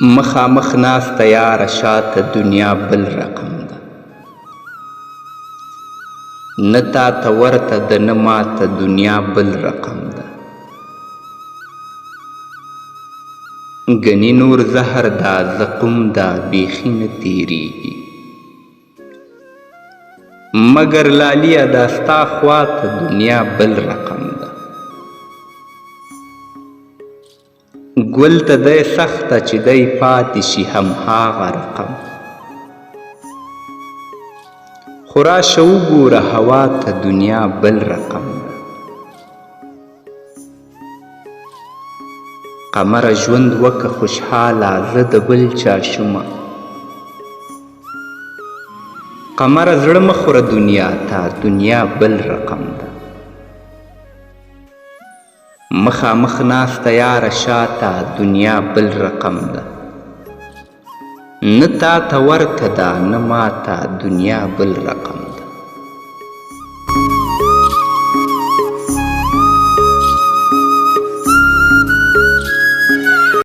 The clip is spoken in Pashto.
مخامخ ناسته یاره شاته دنیا بل رقم ده، نه تاته ورته ده نه ماته دنیا بل رقم ده. ګنې نور زهر دا زقوم دا بیخي نه تیریږي، مګر لالیه دا ستا خواته دنیا بل رقم ده. ګل ته دی سخته چې دی پاتې شي همهاغه رقم، خو راشه وګوره هوا ته دنیا بل رقم ده. قمره ژوند وکه خوشحاله زه د بل چا شومه، قمره زړه مه خوره دنیا ته دنیا بل رقم ده. مخامخ ناسته یاره شاته دنیا بل رقم ده، نه تاته ورته ده نه ماته دنیا بل رقم ده.